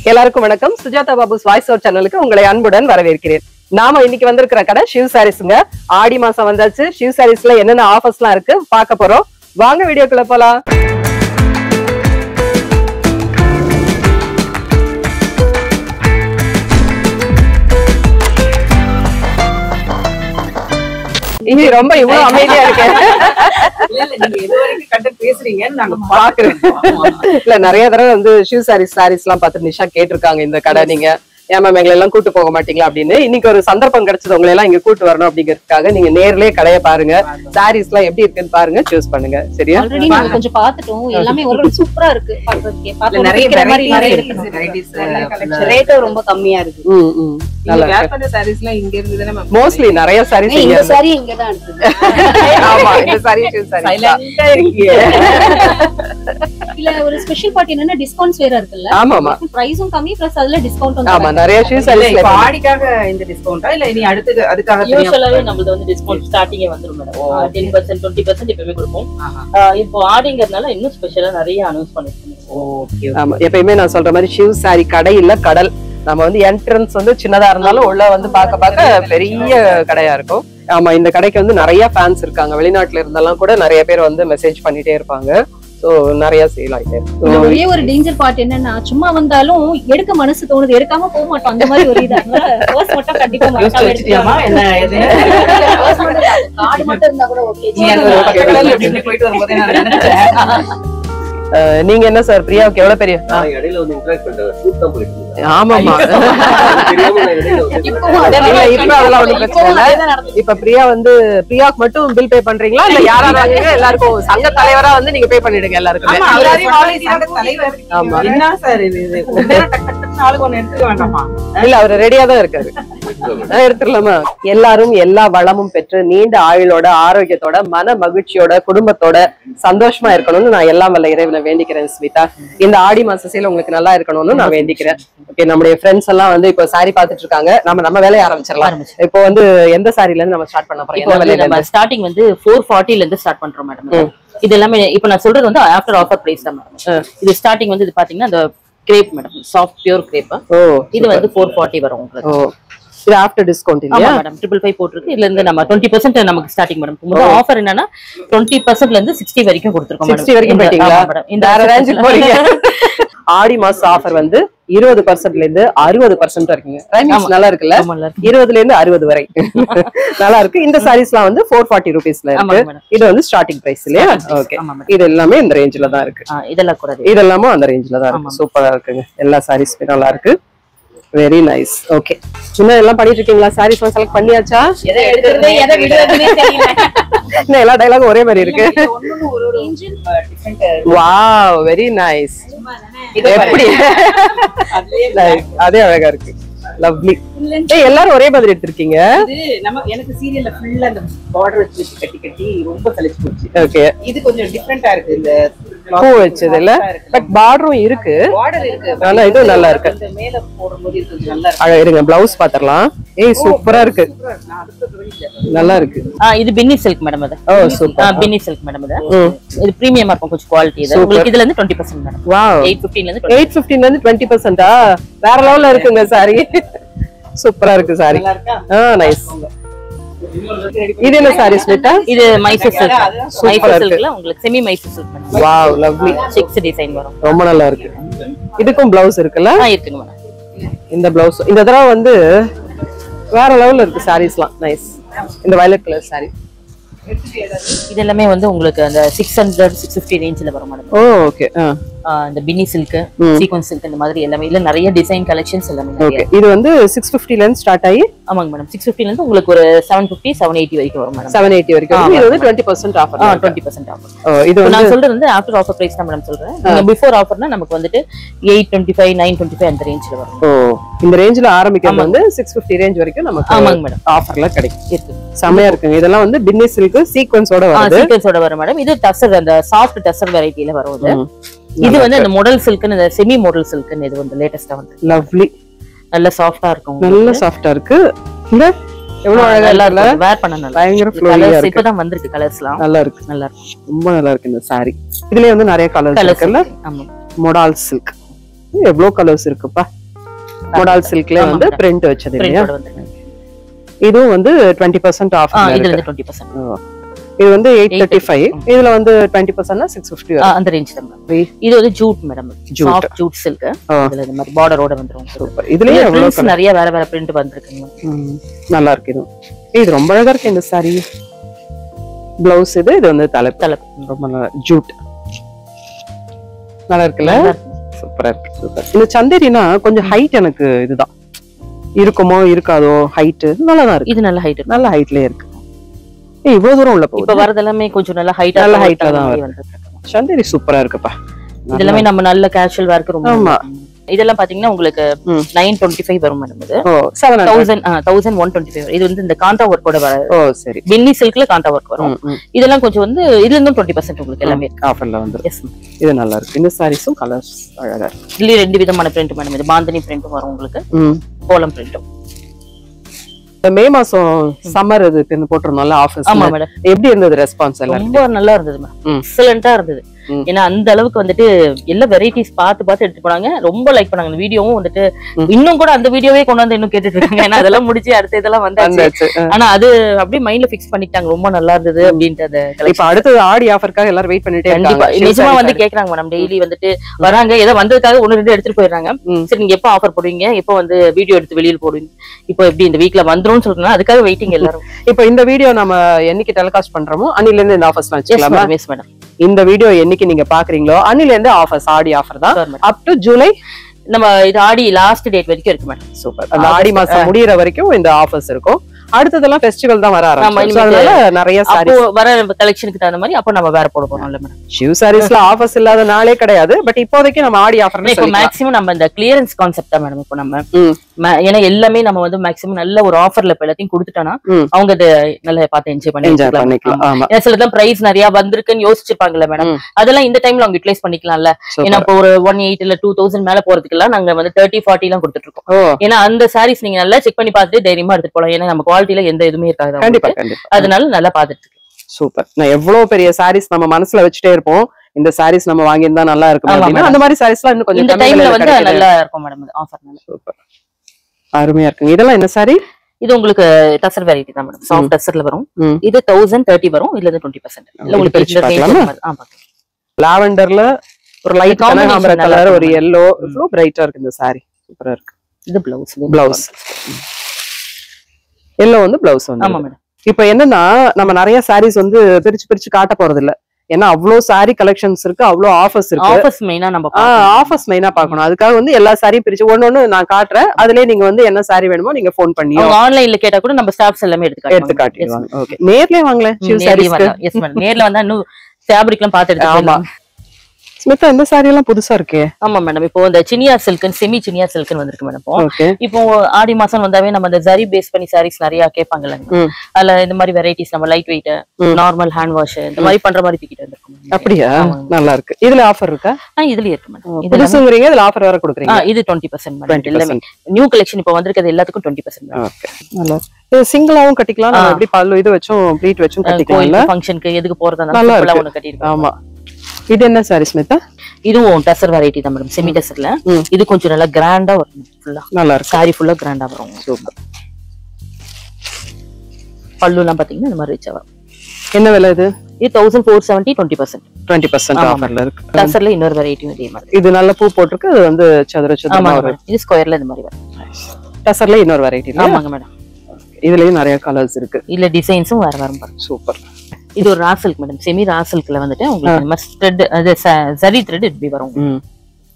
எல்லாருக்கும் வணக்கம். Sujatha Babu's voice over சேனலுக்கு உங்களை அன்புடன் வரவேற்கிறேன். நாம இன்னைக்கு வந்திருக்கிற கடை ஷிவ் சாரீஸ்ங்க. ஆடி மாசம் வந்தாச்சு. ஷிவ் சாரீஸ்ல என்னென்ன ஆஃபர்ஸ்லாம் இருக்கு பார்க்க போறோம். வாங்க வீடியோக்குள்ள போலாம். இங்க ரொம்ப இவ்வளவு அமைதியா இருக்கேன். இல்ல நிறைய தடவை வந்து ஷிவ் சாரீஸ் எல்லாம் பார்த்து நிஷா கேட்டிருக்காங்க இந்த கடை நீங்க ஏமா எங்களை எல்லாம் கூட்டு போக மாட்டீங்களா அப்படின்னு. இன்னைக்கு ஒரு சந்தர்ப்பம் கிடைச்சது உங்களை எல்லாம் இங்க கூட்டு வரணும் அப்படிங்கிறதுக்காக நீங்க நேர்லயே கடையை பாருங்க, சாரீஸ் எல்லாம் எப்படி இருக்குன்னு பாருங்க, சூஸ் பண்ணுங்க. சரியா? ஆல்ரெடி நாங்க கொஞ்சம் பார்த்துட்டோம். எல்லாமே ஒரு சூப்பரா இருக்கு. பாக்குறதுக்கே பார்க்க நிறைய ரேட் ரொம்ப கம்மியா இருக்கு. நல்லா இருக்கு. சாரீஸ்லாம் இங்க இருந்து தான மோஸ்ட்லி நிறைய சாரீஸ் இந்த சாரி இங்க தான் இருக்கு. ஆமா, இந்த சாரி சைலண்டா இருக்கு. இல்ல ஒரு ஸ்பெஷல் பார்ட்டி என்னன்னா டிஸ்கவுண்ட்ஸ் வேற இருக்குல்ல. ஆமா, பிரைஸும் கம்மி பிளஸ் அதுல டிஸ்கவுண்ட் வந்து. ஆமா, நிறைய ஷூ சாரீஸ்ல ஆடிக்காக இந்த டிஸ்கவுண்டா இல்ல இனி அடுத்து அதுக்காக யூசுவலாவே நமக்கு வந்து டிஸ்கவுண்ட் ஸ்டார்டிங்கே வந்துரும் மேடம். 10% 20% எப்பவுமே கொடுப்போம். இப்போ ஆடிங்கிறதுனால இன்னும் ஸ்பெஷலா நிறைய அனௌன்ஸ் பண்ணிருக்கோம். ஓகே. ஆமா, எப்பயுமே நான் சொல்ற மாதிரி ஷிவ் சாரி கடை இல்ல கடல். நம்ம வந்து என்ட்ரன்ஸ் வந்து சின்னதா இருந்தாலும் உள்ள வந்து பார்க்க பெரிய கடையா இருக்கும். ஆமா, இந்த கடைக்கு வந்து நிறைய ஃபேன்ஸ் இருக்காங்க. வெளிநாட்டுல இருந்தெல்லாம் கூட நிறைய பேர் வந்து மெசேஜ் பண்ணிட்டே இருப்பாங்க. சோ நிறைய சேல் ஆயிட்டே இருக்கு. ஒரே ஒரு டேஞ்சர் பார்ட் என்னன்னா சும்மா வந்தாலும் எடுக்க மனசு தோணுது, எடுக்காம போக மாட்டோம். அந்த மாதிரி ஒரு இதா ஃபர்ஸ்ட் மட்டும் கண்டிப்பா மறக்காம எடுத்துக்கலாமா என்ன இது கார்டு மட்டும் இருந்தா கூட ஓகே. போயிட்டு வரும்போது நான் நினைச்சேன் நீங்க என்ன சார் பிரியாவுக்கு எவ்வளவு பெரிய இடையில வந்து இன்டராக்ட் பண்ற ஷூட் தான் போயிட்டு இருந்தேன். ஆமாமா, இப்ப அதெல்லாம் ஒண்ணும் பிரச்சனை இல்ல. இப்ப பிரியா வந்து பிரியாக்கு மட்டும் பில் பே பண்றீங்களா இல்ல யாராவது எல்லாருக்கும் சங்க தலைவரா வந்து நீங்க பே பண்ணிடுங்க எல்லாருக்குமே? தலைவர். ஆமா, என்ன சார் இது ஆளுக்கு ஒண்ணு எடுத்துக்க வேண்டாமா? இல்ல அவரு ரெடியா தான் இருக்காரு. எடுத்துடலாமா? எல்லாரும் எல்லா வளமும் பெற்று நீண்ட ஆயுளோட ஆரோக்கியத்தோட மன மகிழ்ச்சியோட குடும்பத்தோட சந்தோஷமா இருக்கணும்னு நான் எல்லாம் வல்ல இறைவனை வேண்டிக்கிறேன். ஸ்மிதா, இந்த ஆடி மாச சேல் உங்களுக்கு நல்லா இருக்கணும்னு நான் வேண்டிக்கிறேன். ஓகே, நம்முடைய ஃப்ரெண்ட்ஸ் எல்லாம் வந்து இப்போ சாரி பாத்துட்டு இருக்காங்க. நம்ம வேலையை ஆரம்பிச்சிடலாம். இப்போ வந்து எந்த சாரில இருந்து நம்ம ஸ்டார்ட் பண்ண போறோம்? நம்ம ஸ்டார்டிங் வந்து 440 ல இருந்து ஸ்டார்ட் பண்றோம் மேடம். இது எல்லாமே இப்ப நான் சொல்றது வந்து ஆஃப்டர் ஆஃபர் பிரைஸ் தான் மேடம். இது ஸ்டார்டிங் வந்து இது பாத்தீங்கன்னா அந்த crepe madam, soft pure crepe. இது வந்து 440 வரும் உங்களுக்கு. இது ஆஃப்டர் டிஸ்கவுண்ட் இல்லையா மேடம்? 555 போட்டுருக்கு. இதுல இருந்து நம்ம 20% நமக்கு ஸ்டார்டிங் மேடம். முதல்ல ஆஃபர் என்னன்னா 20% ல இருந்து 60 வரைக்கும் கொடுத்திருக்கோம் மேடம். 60 வரைக்கும் போயிட்டீங்களா? இந்த ரேஞ்சுக்கு போறீங்க. ஆடி மாச ஆஃபர் வந்து 20% ல இருந்து 60% இருக்குங்க. டைமிங்ஸ் நல்லா இருக்குல்ல? 20 ல இருந்து 60 வரை நல்லா இருக்கு. இந்த சாரீஸ்லாம் வந்து 440 ரூபீஸ்ல இருக்கு. இது வந்து ஸ்டார்டிங் பிரைஸ் இல்லையா? ஓகே, இது எல்லாமே இந்த ரேஞ்சில தான் இருக்கு. இதெல்லாம் கூட இதெல்லாமும் அந்த ரேஞ்சில தான் இருக்கு. சூப்பரா இருக்குங்க. எல்லா சாரீஸ்மே நல்லா இருக்கு. Very nice. ஓகே, இன்னும் எல்லாம் பண்ணிட்டு இருக்கீங்களா? சாரீஸ் செலக்ட் பண்ணியாச்சா? எதை எடுத்துறதே எதை விடுறதுனே தெரியல. இன்னும் எல்லா டயலாகும் ஒரே மாதிரி இருக்கு. Wow, very nice. இது எப்படி? அதே அழகா இருக்கு. லவ்லி. எல்லாரும் ஒரே மாதிரி எடுத்திருக்கீங்க. எனக்கு சீரியல்ல ஃபுல்லா அந்த பார்டர் வச்சு கட்டி ரொம்ப சலிச்சு போச்சு. ஓகே, இது கொஞ்சம் டிஃபரெண்டா இருக்கு. இந்த பூ வச்சது இல்ல, பட் பார்டரும் இருக்கு. பார்டர் இருக்கு. ஆனா இது நல்லா இருக்கு. இந்த மேல போடும்போது இது கொஞ்சம் நல்லா இருக்கு. அழகா இருங்க. பிளவுஸ் பாத்தறலாம். ஏய் சூப்பரா இருக்கு. நல்லா இருக்கு. இது பின்னி சில்க் மேடம். அது சூப்பர். பின்னி சில்க் மேடம். இது பிரீமியமா இருக்கும் கொஞ்சம் குவாலிட்டி. இது உங்களுக்கு இதுல இருந்து 20% மேடம். வாவ், 815 ல இருந்து 20%. வேற லெவல்ல இருக்குங்க சாரி. சூப்பரா இருக்கு சாரி. நைஸ். இது என்ன சாரி ஸ்மிதா? இது மைசூர் சில்க். மைசூர் சில்க்ல உங்களுக்கு semi Mysore silk. Wow, lovely. 6 design வரும். ரொம்ப நல்லா இருக்கு. இதுக்கும் பிளவுஸ் இருக்குல்ல? இருக்குங்க மேடம். இந்த பிளவுஸ் இந்த தடவை வந்து வேற லெவல்ல இருக்கு சாரீஸ்லாம். நைஸ். இந்த வயலட் கலர் சாரி. இது எல்லாமே வந்து உங்களுக்கு அந்த 600 650 ரேஞ்சில வரும் மேடம். ஓகே. இந்த பின்னி சில்க், சீக்வென்ஸ் சில்க் இந்த மாதிரி எல்லாமே இல்ல நிறைய டிசைன் கலெக்ஷன்ஸ் எல்லாமே. ஓகே, இது வந்து 650 ல இருந்து ஸ்டார்ட் ஆகி ஆமாங்க மேடம் 650 ல இருந்து உங்களுக்கு ஒரு 750 780 வரைக்கும் வரும் மேடம். 780 வரைக்கும். இது வந்து 20% ஆஃபர். 20% ஆஃபர். இது நான் சொல்றது வந்து ஆஃப்டர் ஆஃபர் பிரைஸ் தான் மேடம் சொல்றேன். நீங்க பிஃபோர் ஆஃபர்னா நமக்கு வந்துட்டு 825 925 அந்த ரேஞ்சில வரும். இந்த ரேஞ்சில ஆரம்பிக்கிறது வந்து 650 ரேஞ்ச் வரைக்கும் நமக்கு ஆமாங்க மேடம் ஆஃபர்ல கிடைக்கும். இருக்கு. செமையா இருக்குங்க. இதெல்லாம் வந்து பின்னி சில்க் சீக்வென்ஸோட வருது. சீக்வென்ஸோட வரும் மேடம். இது டசர், அந்த சாஃப்ட் டசர் வெரைட்டில வரும். இது வந்து அந்த மாடல் சில்க்னு, இந்த செமி மாடல் சில்க்னு இது வந்து லேட்டஸ்டா வந்து. லவ்லி. நல்ல சாஃப்ட்டா இருக்கும். நல்ல சாஃப்ட்டா இருக்கு. இல்ல எவ்வளவு அழகா இல்ல? வேர் பண்ண நல்லா பயங்கர ஃப்ளோயியா இருக்கு. இப்பதான் வந்திருக்கு கலர்ஸ்லாம். நல்லா இருக்கு. நல்லா இருக்கு. ரொம்ப நல்லா இருக்கு இந்த சாரி. இதுலயே வந்து நிறைய கலர்ஸ் இருக்குல்ல? ஆமா. Modal silk. எவ்வளவு கலர்ஸ் இருக்குப்பா. மோடால் சில்க்ல வந்து பிரிண்ட் வச்சது இல்லையா? இதுவும் வந்து 20% ஆஃப். இதுல இருந்து 20%. இது வந்து 835. இதுல வந்து 20% 650 வரும். அந்த ரேஞ்ச் தான் மேடம். இது வந்து jute madam. Soft jute silk. இதுல இந்த மாதிரி பார்டரோட வந்துரும். சூப்பர். இதுலயே எவ்வளவு நிறைய வேற வேற பிரிண்ட் வந்திருக்குங்க. நல்லா இருக்கு இது. இது ரொம்ப அழகா இருக்கு இந்த saree. ப்ளவுஸ் இது வந்து தலப்பு ரொம்ப நல்லா ஜூட். நல்லா இருக்குல்ல? சூப்பரா இருக்கு. சூப்பர். இந்த சந்தேரினா கொஞ்சம் ஹைட் எனக்கு இதுதான். இருக்குமோ இருக்காதோ ஹைட் நல்லா தான் இருக்கு. இது நல்ல ஹைட். நல்ல ஹைட்லயே இருக்கு. இவ்வளவு தூரம் உள்ள போகுது. இப்ப வரது எல்லாமே கொஞ்சம் நல்ல ஹைட்டா தான் வருது. சந்தேரி சூப்பரா இருக்குப்பா. இதெல்லாமே நம்ம நல்ல கேஷுவல் வேர்க்கு ரொம்ப. ஆமா. இதெல்லாம் பாத்தீங்கன்னா உங்களுக்கு 925 வரும் மேடம். இது 1125 வரும். இது வந்து இந்த காண்டா ஒர்க்கோட வர. ஓ சரி. பின்னி சில்க்ல காண்டா ஒர்க் வரும். இதெல்லாம் கொஞ்சம் வந்து இதுல இருந்து 20% உங்களுக்கு எல்லாமே ஆஃபர்ல வந்து. எஸ் இது நல்லா இருக்கு. இந்த சாரீஸும் கலர்ஸ் அழகா இருக்கு. இதுல ரெண்டு விதமான பிரிண்ட் மேடம். இது பாந்தினி பிரிண்ட்டும் வரும் உங்களுக்கு. கோலம் பிரிண்ட்டும். மே மாசம் சம்மர் இதுக்கு போட்டிருந்தோம்ல ஆஃபர்ஸ். ஆமா மேடம். எப்படி இருந்தது ரெஸ்பான்ஸ்? எல்லாம் ரொம்ப நல்லா இருந்தது மேம். எக்ஸலென்ட்டா இருந்தது. ஏன்னா அந்த அளவுக்கு வந்துட்டு எல்லா வெரைட்டிஸ் பார்த்து எடுத்து போனாங்க. ரொம்ப லைக் பண்ணாங்க. இந்த வீடியோவும் வந்துட்டு இன்னும் கூட அந்த வீடியோவே கொண்டு வந்து இன்னும் கேட்டுட்டு இருக்காங்க. ஏன்னா அதெல்லாம் முடிச்சு அடுத்த இதெல்லாம் வந்தாச்சு. ஆனா அது அப்படியே மைண்ட்ல பிக்ஸ் பண்ணிட்டாங்க. ரொம்ப நல்லா இருந்தது அப்படின்ட்டு. இப்ப அடுத்தது ஆடி ஆஃபருக்காக எல்லாரும் வெயிட் பண்ணிட்டே இருக்காங்க. நிஜமா வந்து கேக்குறாங்க மேடம். டெய்லி வந்துட்டு வராங்க. ஏதோ வந்ததுக்காக 1-2 எடுத்துட்டு போயிடுறாங்க. சரி நீங்க எப்ப ஆஃபர் போடுவீங்க, எப்ப வந்து வீடியோ எடுத்து வெளியில போடுவீங்க, இப்போ எப்படி இந்த வீக்ல வந்துரும் சொல்றாங்க. அதுக்காக வெயிட்டிங் எல்லாரும். இப்போ இந்த வீடியோ நம்ம என்னைக்கு டெலிகாஸ்ட் பண்றோமோ அன்னில இருந்து இந்த ஆஃபர்ஸ் வச்சுக்கலாமா? Yes madam. இந்த வீடியோ என்னைக்கு நீங்க பாக்குறீங்களோ அன்னில இருந்து ஆஃபர்ஸ், ஆடி ஆஃபர் தான். அப் டு ஜூலை நம்ம இது ஆடி லாஸ்ட் டேட் வரைக்கும் இருக்கு மேடம். சூப்பர். அந்த ஆடி மாசம் முடியற வரைக்கும் இந்த ஆஃபர்ஸ் இருக்கும். அடுத்ததெல்லாம் ஃபெஸ்டிவல் தான் வர ஆரம்பிச்சு. அதனால நிறைய சாரீஸ் வர கலெக்ஷனுக்கு தகுந்த மாதிரி அப்ப நம்ம வேற போட போறோம்ல மேடம். ஷிவ் சாரீஸ்ல ஆஃபர்ஸ் இல்லாத நாளே கிடையாது. பட் இப்போதைக்கு நம்ம ஆடி ஆஃபர்ல இப்போ மேக்ஸிமம் நம்ம இந்த கிளியரன்ஸ் கான்செப்ட் தான் மேடம். இப்போ நம்ம ஏன்னா எல்லாமே நம்ம வந்து மேக்ஸிமம் நல்ல ஒரு ஆஃபர்ல இப்ப எல்லாத்தையும் கொடுத்துட்டோம்னா அவங்க அதை நல்லா பார்த்து என்ஜாய் பண்ணிக்கலாம். ஏன்னா சிலதான் பிரைஸ் நிறைய வந்திருக்குன்னு யோசிச்சிருப்பாங்கல்ல மேடம். அதெல்லாம் இந்த டைம்ல அவங்க யூட்டிலைஸ் பண்ணிக்கலாம்ல. ஏன்னா இப்போ ஒரு 18 இல்ல 2000 மேல போறதுக்கு எல்லாம் நாங்க வந்து 30-40 எல்லாம் கொடுத்துட்டு இருக்கோம். ஏன்னா அந்த சாரீஸ் நீங்க நல்லா செக் பண்ணி பார்த்துட்டு தைரியமா எடுத்துட்டு போலாம். ஏன்னா நம்ம குவாலிட்டியில எந்த இதுவுமே இருக்காது. கண்டிப்பா கண்டிப்பா. அதனால நல்லா பாத்துட்டு. சூப்பர். நான் எவ்வளவு பெரிய சாரீஸ் நம்ம மனசுல வச்சுட்டே இருப்போம். இந்த சாரீஸ் நம்ம வாங்கியிருந்தா நல்லா இருக்கும் அப்படின்னா அந்த மாதிரி சாரீஸ்லாம் இன்னும் கொஞ்சம் இந்த டைம்ல வந்து நல்லா இருக்கும் மேடம் ஆஃபர்னால. சூப்பர். அருமையா இருக்கு. இதெல்லாம் என்ன சாரி? இது உங்களுக்கு டசர் வெரைட்டி தான் மேடம். சாஃப்ட் டசர்ல வரும். இது 1030 வரும். இதுல இருந்து 20%. இல்ல உங்களுக்கு லாவெண்டர்ல ஒரு லைட் கனகாம்பர கலர், ஒரு yellow, இவ்ளோ பிரைட்டா இருக்கு இந்த சாரி. சூப்பரா இருக்கு. இது ப்ளவுஸ் yellow வந்து ப்ளவுஸ் வந்து. ஆமா மேடம். இப்போ என்னன்னா நம்ம நிறைய சாரீஸ் வந்து பிரிச்சு காட்ட போறது இல்ல. ஏன்னா அவ்வளவு சாரி கலெக்ஷன்ஸ் இருக்கு, அவ்வளவு ஆஃபர்ஸ் இருக்கு. ஆஃபர்ஸ் மெயினா நம்ம ஆஃபர்ஸ் மெயினா பார்க்கணும். அதுக்காக வந்து எல்லா சாரியும் பிரிச்சு ஒண்ணு நான் காட்டுறேன். அதுலயே நீங்க வந்து என்ன சாரி வேணுமோ நீங்க ஃபோன் பண்ணி ஆன்லைன்ல கேட்டா கூட நம்ம ஸ்டாஃப்ஸ் எல்லாமே எடுத்து காட்டுவாங்க. ஓகே. நேர்லயே வாங்களே சிவ் சாரீஸ். Yes madam. நேர்ல வந்தா இன்னும் ஃபேப்ரிக்லாம் பார்த்து எடுத்துக்கலாம். ஸ்மிதா இந்த சாரி எல்லாம் புதுசா இருக்கே. ஆமா மேடம். இப்போ இந்த சினியா சில்க், செமி சினியா சில்க் வந்திருக்கு மேடம். இப்போ ஆடி மாசம் வந்தாவே நம்ம இந்த ஜரி பேஸ் பண்ணி சாரீஸ் நிறைய கேட்பாங்கல்ல. அதுல இந்த மாதிரி வெரைட்டிஸ் நம்ம light weight, normal hand wash இந்த மாதிரி பண்ற மாதிரி தூக்கிட்டு வந்திருக்கோம். அப்படியா? நல்லா இருக்கு. இதுல ஆஃபர் இருக்கா? இதுல இருக்கு மேடம். இது புதுசுங்கறீங்க, இதுல ஆஃபர் வேற கொடுக்குறீங்க. இது 20% மேடம். எல்லாமே நியூ கலெக்ஷன் இப்போ வந்திருக்கிறது எல்லாத்துக்கும் 20%. ஓகே. நல்லா இது சிங்கிளாவும் கட்டிக்கலாம். நம்ம எப்படி பல்லு இது வெச்சும் ப்ளீட் வெச்சும் கட்டிக்கலாம். ஃபங்க்ஷனுக்கு எதுக்கு போறதா சிம்பிளா ஒன்னு கட்டிருக்கோம். ஆமா. இது என்ன சாரி ஸ்மிதா? இதுவும் டசர் வெரைட்டி தான் மேடம். செமி டசர்ல. இது கொஞ்சம் நல்லா கிராண்டா வரும். ஃபுல்லா நல்லா இருக்கு. சாரி ஃபுல்லா கிராண்டா வரும். சூப்பர். பல்லு எல்லாம் பாத்தீங்கன்னா இந்த மாதிரி ரிச்சா வரும். என்ன விலை இது? இது 1470, 20% ஆஃபர்ல இருக்கு. டசர்ல இன்னொரு வெரைட்டியும் இதே மாதிரி. இது நல்ல பூ போட்டுருக்கு. அது வந்து சதுரமா வரும். இது ஸ்கொயர்ல இந்த மாதிரி வரும். டசர்ல இன்னொரு வெரைட்டி. ஆமாங்க மேடம். இதுலயும் நிறைய கலர்ஸ் இருக்கு. இல்ல டிசைன்ஸும் வேற வரும் பாருங்க. சூப்பர். இது ஒரு raw silk madam. Semi raw சில்க்ல வந்துட்டு உங்களுக்கு இந்த மாதிரி த்ரெட், அது ஜரி த்ரெட் இப்படி வரும்.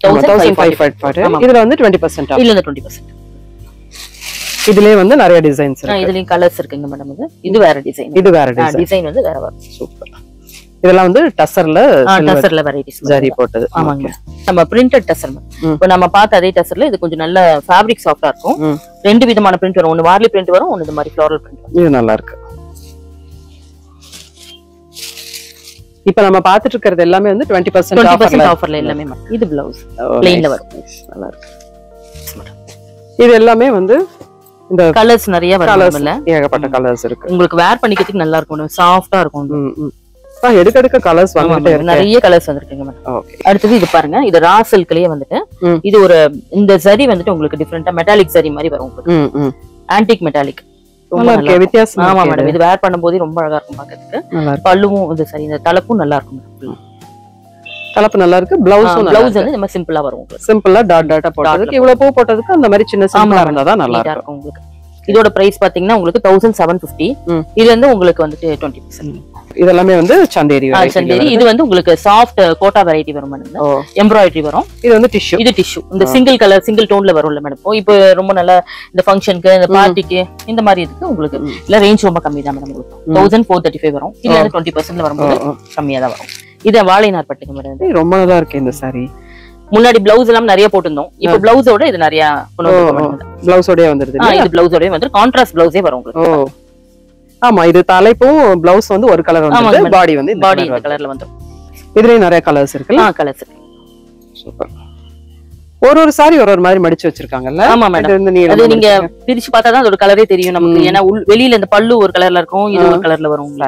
1545. இதுல வந்து 20% ஆஃப். இல்ல 20%. இதுலயே வந்து நிறைய டிசைன்ஸ் இருக்கு. இதுலயும் கலர்ஸ் இருக்குங்க மேடம். இது வேற டிசைன். இது வேற டிசைன். டிசைன் வந்து வேற வரும். சூப்பர். இதெல்லாம் வந்து டசர்ல வெரைட்டிஸ் ஜரி போட்டது. ஆமாங்க. நம்ம பிரிண்டட் டசர். இப்போ நம்ம பார்த்த அதே டசர்ல இது கொஞ்சம் நல்ல ஃபேப்ரிக் சாஃப்ட்டா இருக்கும். ரெண்டு விதமான பிரிண்ட் வரும். ஒன்னு வார்லி பிரிண்ட் வரும், ஒன்னு இந்த மாதிரி ஃப்ளோரல் பிரிண்ட் வரும். இது நல்லா இருக்கு. இப்ப நம்ம பாத்துட்டு இருக்கிறது எல்லாமே வந்து 20% ஆஃபர்ல எல்லாமே. இது ப்ளவுஸ் ப்ளைன்ல வரும். நல்லா இருக்கு. இது எல்லாமே வந்து இந்த கலர்ஸ் நிறைய வரும்ல. ஏகப்பட்ட கலர்ஸ் இருக்கு. உங்களுக்கு வேர் பண்ணிக்கிறதுக்கு நல்லா இருக்கும். சாஃப்ட்டா இருக்கும். எடுக்க கலர்ஸ் வந்துட்டே இருக்கு. நிறைய கலர்ஸ் வந்திருக்குங்க மேடம். ஓகே. அடுத்தது இது பாருங்க, இது ரா சில்க்லயே வந்துட்டு இது ஒரு இந்த சரி வந்துட்டு உங்களுக்கு டிஃபரெண்டா மெட்டாலிக் சரி மாதிரி வரும் உங்களுக்கு. ஆன்டிக் மெட்டாலிக் நல்லா இருக்கு, வித்தியாசமா. ஆமா மேடம், இது வேர் பண்ணும்போது ரொம்ப அழகா இருக்கும் பாக்கிறதுக்கு. பல்லுவும் இது சரி, இந்த தலப்பும் நல்லா இருக்கும். தலப்பு நல்லா இருக்கு. பிளவுஸ் வந்து இந்த மாதிரி சிம்பிளா வரும் உங்களுக்கு. சிம்பிளா டாட் டாட்டா போட்டதுக்கு இவ்வளவு பூ போட்டதுக்கு அந்த மாதிரி சின்ன சிம்பிளா இருந்தா தான் நல்லா இருக்கும் உங்களுக்கு. இதோட பிரைஸ் பாத்தீங்கன்னா உங்களுக்கு 1750. இது வந்து உங்களுக்கு வந்துட்டு 20%. இதெல்லாமே வந்து சந்தேரி சந்தேரி. இது வந்து உங்களுக்கு சாஃப்ட் கோட்டா வெரைட்டி வரும் மேடம். எம்ப்ராய்டரி வரும். இது வந்து டிஷ்யூ. இது டிஷ்யூ. இந்த சிங்கிள் கலர் சிங்கிள் டோன்ல வரும்ல மேடம். இப்போ ரொம்ப நல்ல இந்த ஃபங்க்ஷனுக்கு இந்த பார்ட்டிக்கு இந்த மாதிரி இதுக்கு உங்களுக்கு இல்ல ரேஞ்ச் ரொம்ப கம்மி தான் மேடம். உங்களுக்கு 1435 வரும். இதுல வந்து 20%ல வரும்போது கம்மியா தான் வரும். இது வாழைநார் பட்டுங்க மேடம். ரொம்ப நல்லா இருக்கு இந்த சாரி. முன்னாடி பிளவுஸ் எல்லாம் நிறைய போட்டுருந்தோம். இப்போ பிளவுஸோட இது நிறைய பிளவுஸோடயே வந்துருது. இது பிளவுஸோடயே வந்து கான்ட்ராஸ்ட் பிளவுஸே வரும் உங்களுக்கு. ஆமா, இது தலைப்பும் பிளவுஸ் வந்து ஒரு கலர் வந்து பாடி வந்து பாடி இந்த கலர்ல வந்துரும். இதுலயே நிறைய கலர்ஸ் இருக்குல்ல? கலர்ஸ் இருக்கு. சூப்பர். ஒரு சாரி ஒரு மாதிரி மடிச்சு வச்சிருக்காங்கல்ல? ஆமா மேடம். அது நீங்க பிரிச்சு பார்த்தா தான் அதோட கலரே தெரியும் நமக்கு. ஏன்னா வெளியில இந்த பல்லு ஒரு கலர்ல இருக்கும், இது ஒரு கலர்ல வரும்.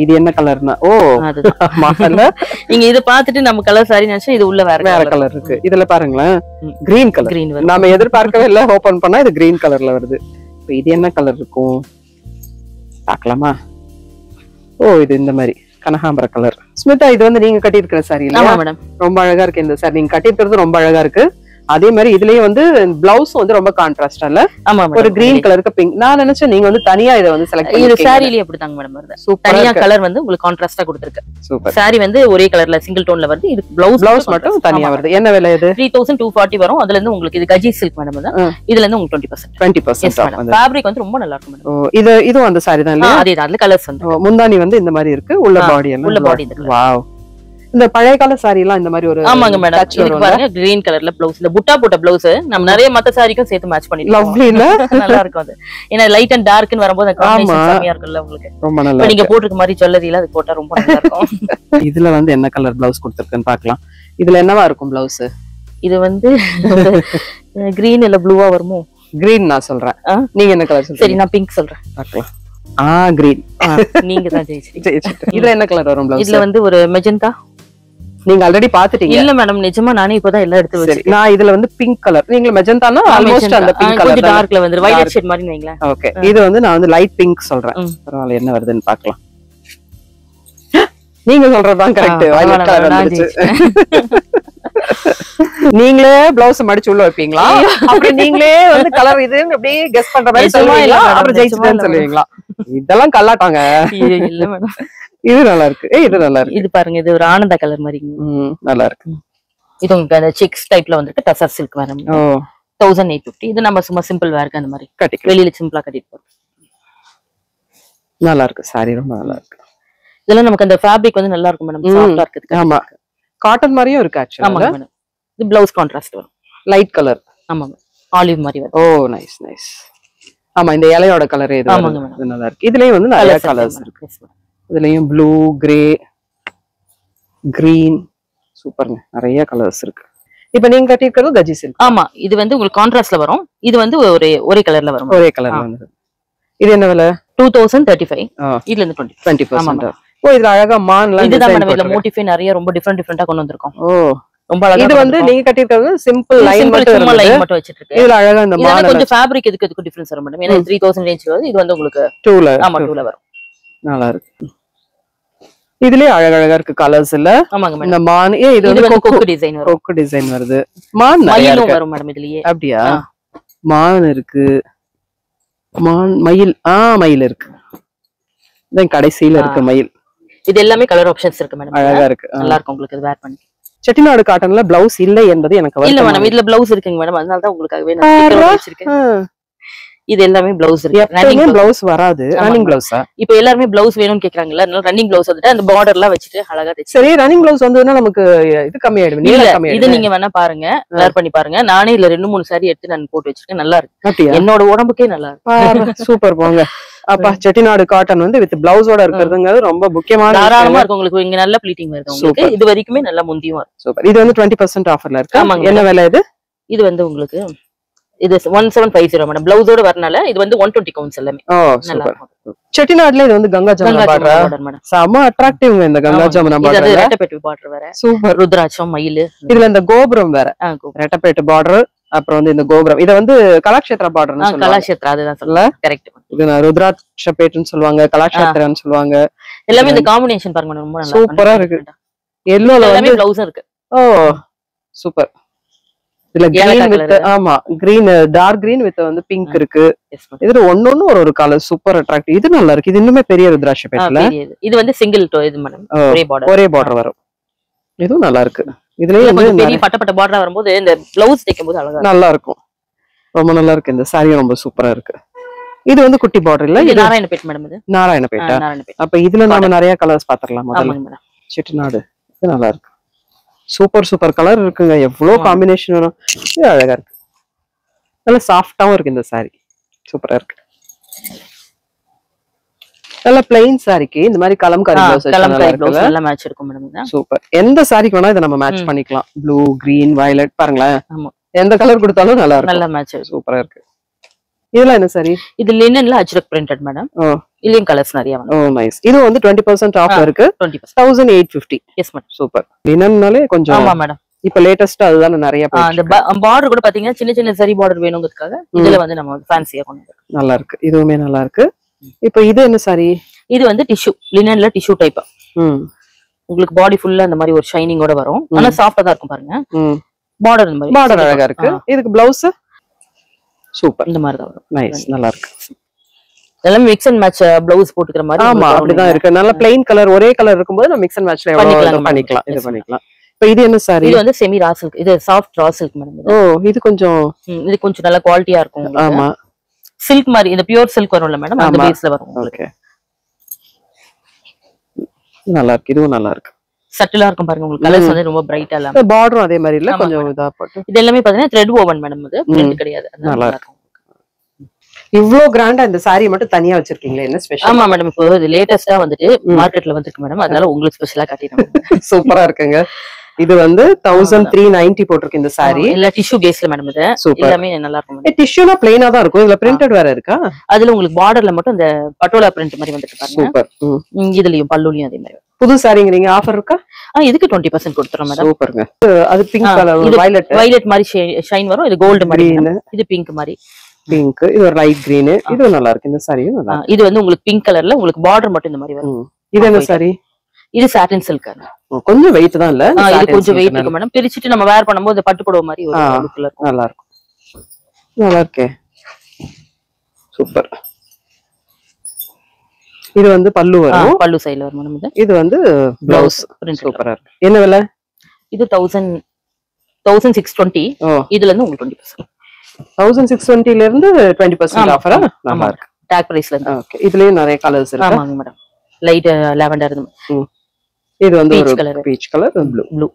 இது என்ன கலர்னா? நீங்க இத பாத்துட்டு நம்ம கலர் சாரி நினைச்சா இது உள்ள வேற கலர் இருக்கு. இதுல பாருங்களேன், கிரீன் கலர். நாம எதிர்பார்க்கவே இல்ல, ஓபன் பண்ணா இது கிரீன் கலர்ல வருது. இது என்ன கலர் இருக்கும் பாக்கலாமா? இது இந்த மாதிரி கனகாம்பர கலர். ஸ்மிதா, இது வந்து நீங்க கட்டி இருக்கிற சாரி இல்ல? ஆமா மேடம். ரொம்ப அழகா இருக்கு இந்த சாரி. நீங்க கட்டி இருக்கிறது ரொம்ப அழகா இருக்கு. அதே மாதிரி இதுலயே வந்து பிளவுஸ் வந்து ரொம்ப கான்ட்ராஸ்டா இல்ல? ஒரு கிரீன் கலருக்கு பிங்க். நான் நினைச்சேன் நீங்க வந்து தனியா இத வந்து செலக்ட் பண்ணி. இது சாரிலயே அப்படிதாங்க மேடம் வருது. தனியா கலர் வந்து உங்களுக்கு கான்ட்ராஸ்டா கொடுத்திருக்கு. சூப்பர். சாரி வந்து ஒரே கலர்ல சிங்கிள் டோன்ல வருது. இது பிளவுஸ் மட்டும் தனியா வருது. என்ன விலை இது? 3240 வரும். அதுல இருந்து உங்களுக்கு இது கஜி சில்க் மேடம். இதுல இருந்து உங்களுக்கு 20% ஆஃப். ஃபேப்ரிக் வந்து ரொம்ப நல்லா இருக்கும் மேடம். இது அந்த சாரி தான் இல்ல? அதே தான். அதுல கலர்ஸ் வந்து முந்தானி வந்து இந்த மாதிரி இருக்கு. உள்ள பாடி எல்லாம் உள்ள பாடி இந்த. வாவ். இந்த பழைய கால சாரி எல்லாம் இந்த மாதிரி ஒரு ஆமாங்க மேடம். இது பாருங்க, கிரீன் கலர்ல ப்ளவுஸ். இந்த புட்டா போட்ட ப்ளவுஸ் நம்ம நிறைய மத்த சாரிக்கும் சேர்த்து மேட்ச் பண்ணிட்டோம். லவ்லி இல்ல? நல்லா இருக்கும் அது. ஏன்னா லைட் அண்ட் டார்க்னு வரும்போது காம்பினேஷன் செமையா இருக்குல்ல உங்களுக்கு. ரொம்ப நல்லா. நீங்க போட்டுக்க மாதிரி ஜுவல்லரியில அது போட்டா ரொம்ப நல்லா இருக்கும். இதுல வந்து என்ன கலர் ப்ளவுஸ் கொடுத்திருக்குன்னு பார்க்கலாம். இதுல என்னவா இருக்கும் ப்ளவுஸ்? இது வந்து கிரீன் இல்ல ப்ளூவா வருமோ? கிரீன் நான் சொல்றேன். நீங்க என்ன கலர் சொல்றீங்க? சரி, நான் பிங்க் சொல்றேன். பார்க்கலாம். கிரீன். நீங்க தான் ஜெயிச்சிட்டீங்க. இதுல என்ன கலர் வரும் ப்ளவுஸ்? இதுல வந்து ஒரு மெஜந்தா. நீங்க ஆல்ரெடி பாத்துட்டீங்க? இல்ல மேடம், நிஜமா நானே இப்பதான் எல்லாம் எடுத்து வச்சிருக்கேன். நான் இதுல வந்து பிங்க் கலர். நீங்க மெஜந்தானா ஆல்மோஸ்ட் அந்த பிங்க் கலர். கொஞ்சம் டார்க்ல வந்து வயலட் ஷேட் மாதிரி வைங்களா? ஓகே. இது வந்து நான் வந்து லைட் பிங்க் சொல்றேன். பரவாயில்லை, என்ன வருதுன்னு பார்க்கலாம். நீங்க சொல்றதுதான் கரெக்ட். வயலட் கலர் வந்துருச்சு. நீங்களே பிளவுஸ் மடிச்சு உள்ள வைப்பீங்களா? அப்படி நீங்களே வந்து கலர் இது அப்படியே கெஸ் பண்ற மாதிரி சொல்லுவீங்களா? அப்புறம் ஜெயிச்சிட்டேன்னு சொல்லுவீங்களா? இதெல்லாம் கல்லாட்டாங்க. இல்ல மேடம். இது நல்லா இருக்கு. இது நல்லா இருக்கு. இது பாருங்க, இது ஒரு ஆனந்தா கலர் மாதிரி. நல்லா இருக்கு. இது உங்களுக்கு அந்த செக்ஸ் டைப்ல வந்துருக்கு. டசர் சில்க் வரும். 1850. இது நம்ம சும்மா சிம்பிள் வேர்க்கு அந்த மாதிரி கட்டி வெளியில சிம்பிளா கட்டிட்டு போறோம். நல்லா இருக்கு சாரி, ரொம்ப நல்லா இருக்கு. இதெல்லாம் நமக்கு அந்த ஃபேப்ரிக் வந்து நல்லா இருக்கும் மேடம். சாஃப்ட்டா இருக்கு. ஆமா, காட்டன் மாதிரியும் இருக்கு ஆக்சுவலா. ஆமா மேடம். இது ப்ளவுஸ் கான்ட்ராஸ்ட் வரும். Light colour. ஆமா மேம். ஆலிவ் மாதிரி வரும். Nice nice. ஆமா, இந்த இலையோட கலர் இது. ஆமாங்க மேடம். நல்லா இருக்கு. இதுலயும் வந்து நிறைய கலர்ஸ் இருக்கு. இதுலயும் ப்ளூ, கிரே, கிரீன். சூப்பர்ங்க, நிறைய கலர்ஸ் இருக்கு. இப்ப நீங்க கட்டிருக்கிறது கஜி சில்க். ஆமா, இது வந்து உங்களுக்கு கான்ட்ராஸ்ட்ல வரும். இது வந்து ஒரே கலர்ல வரும். ஒரே கலர்ல வந்து. இது என்ன விலை? 2035. இதுல இருந்து 20%. இதுல அழகா மான்லாம் இதுதான் மேடம். இதுல மோட்டிஃபை நிறைய ரொம்ப டிஃபரெண்டா கொண்டு வந்திருக்கோம். ரொம்ப அழகா. இது வந்து நீங்க கட்டிருக்கிறது சிம்பிள் லைன் மட்டும் வச்சிட்டு இருக்கு. இதுல அழகா இந்த மான் கொஞ்சம் ஃபேப்ரிக் இதுக்கு டிஃபரன்ஸ் வரும் மேடம். ஏன்னா 3000 ரேஞ்ச் வருது. இது வந்து உங்களுக்கு 2ல. ஆமா, 2ல வரும். நல்லா இருக்கு. இதுலயே அழகழகா இருக்கு கலர்ஸ் இல்ல? ஆமாங்க மேடம். இந்த மான் இது வந்து கொக்கு டிசைன் வரும். கொக்கு டிசைன் வருது. மான் நிறைய வரும் மேடம் இதுலயே. அப்படியே மான் இருக்கு. மான், மயில். மயில் இருக்கு. இதன் கடைசியில இருக்கு மயில். இது எல்லாமே கலர் ஆப்ஷன்ஸ் இருக்கு மேடம். அழகா இருக்கு. நல்லா இருக்கும் உங்களுக்கு இது வேர் பண்ணி. செட்டிநாடு காட்டன்ல பிளவுஸ் இல்லை என்பது எனக்கு இல்ல மேடம். இதுல பிளவுஸ் இருக்குங்க மேடம். அதனால தான் உங்களுக்காகவே நான் ஸ்டிக்கர் வச்சிருக்கேன். இது எல்லாமே பிளவுஸ் இருக்கு. ரன்னிங் பிளவுஸ் வராது. ரன்னிங் பிளவுஸா? இப்போ எல்லாரும் பிளவுஸ் வேணும்னு கேக்குறாங்கல்ல, அதனால ரன்னிங் பிளவுஸ் வந்துட்டு அந்த பார்டர்லாம் வச்சிட்டு அழகா தைச்சு. சரி, ரன்னிங் பிளவுஸ் வந்ததுன்னா நமக்கு இது கம்மியாயிடும். நீல கம்மியாயிடும். இது நீங்க வேணா பாருங்க, வேர் பண்ணி பாருங்க. நானே இதுல 2-3 சாரி எடுத்து நான் போட்டு வச்சிருக்கேன். நல்லா இருக்கு. என்னோட உடம்புக்கே நல்லா இருக்கு. சூப்பர் போங்க. அப்பா, செட்டிநாடு காட்டன் வந்து வித் பிளவுஸோட இருக்கிறதுங்கிறது ரொம்ப முக்கியமான. தாராளமா இருக்கு உங்களுக்கு. இங்க நல்ல ப்ளீட்டிங் வருது உங்களுக்கு. இது வரைக்குமே நல்ல முந்தியும் வரும். சூப்பர். இது வந்து 20% ஆஃபர்ல இருக்கு. என்ன விலை இது? இது வந்து உங்களுக்கு இது 1750 மேடம். பிளவுஸோட வரனால இது வந்து 120 கவுண்ட்ஸ் எல்லாமே. நல்லா இருக்கும். செட்டிநாடுல இது வந்து Ganga Jamuna border border madam. செம அட்ராக்டிவ்ங்க இந்த கங்கா ஜமுனா இது அது பார்டர். ரெட்டப்பேட்டு பார்டர் வேற. சூப்பர். ருத்ராட்சம் மயில். இதுல இந்த கோபுரம் வேற. கோபுரம். ரெட்டப்பேட்டு பார்டர் அப்புறம் வந்து இந்த கோபுரம். இத வந்து கலாக்ஷேத்ரா பார்டர்னு சொல்லுவாங்க. கலாக்ஷேத்ரா அதுதான் சொல்ல. கரெக்ட். இது ருத்ராட்சப்பேட்டுன்னு சொல்லுவாங்க, கலாக்ஷேத்ரான்னு சொல்லுவாங்க. எல்லாமே இந்த காம்பினேஷன் பாருங்க ரொம்ப நல்லா சூப்பரா இருக்கு. எல்லோல வந்து ப்ளவுஸ் இருக்கு. ஓ சூப்பர். இதுல கிரீன் வித் ஆமா கிரீன் டார்க் கிரீன் வித் வந்து பிங்க் இருக்கு. இதுல ஒன்னொன்னு ஒரு கலர் சூப்பர் அட்ராக்டிவ். இது நல்லா இருக்கு. இது இன்னுமே பெரிய ருத்ராட்சப்பேட்ல. இது வந்து சிங்கிள் இது மேடம். ஒரே பார்டர் வரும். இதுவும் நல்லா இருக்கு. இதுலயே வந்து பெரிய பட்டப்பட்ட பார்டரா வரும்போது இந்த ப்ளவுஸ் தைக்கும்போது அழகா நல்லா இருக்கும். ரொம்ப நல்லா இருக்கு. இந்த சாரி ரொம்ப சூப்பரா இருக்கு. இது வந்து குட்டி பார்டர் இல்ல, இது நாராயணபேட் மேடம். இது நாராயணபேட்டா. நாராயணபேட். அப்ப இதுல நாம நிறைய கலர்ஸ் பாத்துறலாம் முதல்ல. ஆமாங்க மேடம். செட்டிநாடு இது நல்லா இருக்கு. சூப்பர் கலர் இருக்குங்க. எவ்வளவு காம்பினேஷன் வரும். இது அழகா இருக்கு. நல்ல சாஃப்டாவும் இருக்கு இந்த சாரி. சூப்பரா இருக்கு. நல்ல பிளைன் சாரிக்கு இந்த மாதிரி கலம்காரி ப்ளவுஸ் நல்லா மேட்ச் இருக்கும் மேடம். சூப்பர். எந்த சாரிக்கு வேணா இத நம்ம மேட்ச் பண்ணிக்கலாம். ப்ளூ, கிரீன், வயலட் பாருங்களேன். ஆமா. எந்த கலர் கொடுத்தாலும் நல்லா இருக்கும். நல்ல மேட்ச். சூப்பரா இருக்கு. இதெல்லாம் என்ன சாரி? இது லினன்ல அஜ்ரக் பிரிண்டட் மேடம். இல்லையும் கலர்ஸ் நிறைய வந்து. ஓ நைஸ். இது வந்து 20% ஆஃப் இருக்கு. 20%. 1850. Yes madam. சூப்பர். லினன்னாலே கொஞ்சம் ஆமா மேடம். இப்ப லேட்டஸ்டா அதுதானே நிறைய அந்த பார்டர் கூட பாத்தீங்கன்னா சின்ன சின்ன சரி பார்டர் வேணுங்கிறதுக்காக இதுல வந்து நம்ம ஃபேன்சியா கொண்டு வந்திருக்கோம். நல்லா இருக்கு. இதுவுமே நல்லா இருக்கு. இப்போ இது என்ன சாரி? இது வந்து டிஷ்யூ லினன்ல டிஷ்யூ டைப். உங்களுக்கு பாடி ஃபுல்லா அந்த மாதிரி ஒரு ஷைனிங்கோட வரும். ஆனா சாஃப்ட்டா தான் இருக்கும் பாருங்க. பார்டர் இந்த மாதிரி பார்டர் அழகா இருக்கு. இதுக்கு ப்ளவுஸ் சூப்பர் இந்த மாதிரி தான் வரும். நைஸ் நல்லா இருக்கு. எல்லாம் மிக்ஸ் அண்ட் மேட்ச் ப்ளவுஸ் போட்டுக்கிற மாதிரி. ஆமா அப்படிதான் இருக்கு. நல்ல பிளைன் கலர் ஒரே கலர் இருக்கும்போது நம்ம மிக்ஸ் அண்ட் மேட்ச்ல பண்ணிக்கலாம். இது பண்ணிக்கலாம். இப்போ இது என்ன சாரி? இது வந்து செமி ரா சில்க். இது சாஃப்ட் ரா சில்க் மேடம். ஓ இது கொஞ்சம் நல்ல குவாலிட்டியா இருக்கும். ஆமா சில்க் மாதிரி இந்த பியூர் சில்க் வரும்ல மேடம் அந்த பேஸ்ல வரும். ஓகே நல்லா இருக்கு. இதுவும் நல்லா இருக்கு. சட்டிலா இருக்கும் பாருங்க. உங்களுக்கு கலர்ஸ் வந்து ரொம்ப பிரைட்டா இல்ல. பார்டரும் அதே மாதிரி இல்ல, கொஞ்சம் இதா போட்டு. இது எல்லாமே பாத்தீங்கன்னா த்ரெட் ஓவன் மேடம். இது பிரிண்ட் கிடையாது. நல்லா இருக்கு. இவ்ளோ கிராண்டா இந்த சாரி மட்டும் தனியா வச்சிருக்கீங்களே, என்ன ஸ்பெஷல்? ஆமா மேடம். இப்போ இது லேட்டஸ்டா வந்துட்டு மார்க்கெட்ல வந்திருக்கு மேடம். அதனால உங்களுக்கு ஸ்பெஷலா காட்டிடுறேன். சூப்பரா இருக்குங்க. இது வந்து 1390 போட்டிருக்கு இந்த சாரி. இல்ல டிஷ்யூ பேஸ்ல மேடம். இது எல்லாமே நல்லா இருக்கும். டிஷ்யூனா பிளைனா தான் இருக்கும். இதுல பிரிண்டட் வேற இருக்கா? அதுல உங்களுக்கு பார்டர்ல மட்டும் இந்த பட்டோலா பிரிண்ட் மாதிரி வந்துட்டு பாருங்க. சூப்பர். இதுலயும் பல்லுலயும் அதே மாதிரி. புது சாரிங்கறீங்க, ஆஃபர் இருக்கா? இதுக்கு 20% கொடுத்துறோம் மேடம். சூப்பர்ங்க. அது பிங்க் கலர் வயலட் மாதிரி ஷைன் வரும். இது கோல்ட் மாதிரி. இது பிங்க் மாதிரி. பிங்க். இது ஒரு லைட் கிரீன். இது நல்லா இருக்கு. இந்த சாரியும் நல்லா. இது வந்து உங்களுக்கு பிங்க் கலர்ல உங்களுக்கு பார்டர் மட்டும் இந்த மாதிரி வரும். இது என்ன சாரி? இது சாட்டின் சில்க். கொஞ்சம் வெயிட் தான் இல்ல? இது கொஞ்சம் வெயிட் இருக்கு மேடம். பிரிச்சிட்டு நம்ம வேர் பண்ணும்போது பட்டு புடவை மாதிரி ஒரு லுக்ல இருக்கும். நல்லா இருக்கும். நல்லா இருக்கே. சூப்பர். இது வந்து பல்லு வரும். பல்லு சைடுல வரும் மேடம். இது வந்து ப்ளவுஸ். சூப்பரா இருக்கு. என்ன விலை? இது 1620. இதுல இருந்து உங்களுக்கு 20%. 1620 ல இருந்து 20% ஆஃபரா? நல்லா இருக்கு. டாக் பிரைஸ்ல இருந்து. ஓகே. இதுலயே நிறைய கலர்ஸ் இருக்கு. ஆமாங்க மேடம். Light lavender. இது வந்து ஒரு peach colour, blue.